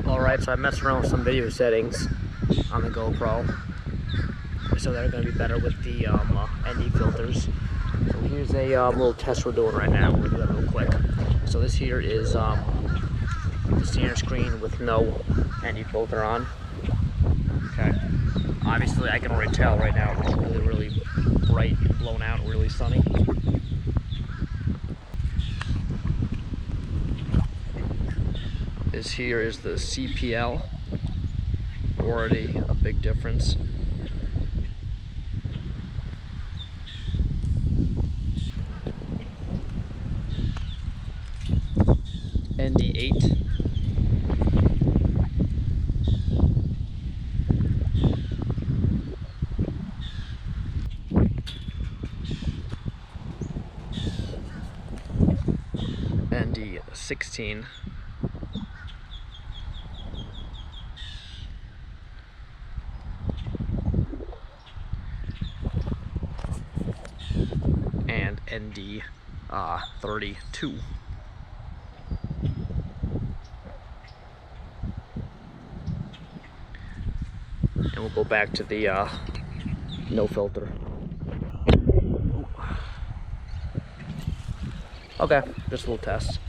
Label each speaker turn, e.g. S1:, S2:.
S1: Alright, so I messed around with some video settings on the GoPro, so they're going to be better with the ND filters. So here's a little test we're doing right now. We'll do that real quick. So this here is the standard screen with no ND filter on. Okay. Obviously, I can already tell right now it's really, really bright and blown out, really sunny. This here is the CPL. Already a big difference. ND8. ND16. And ND 32. And we'll go back to the no filter. Okay, just a little test.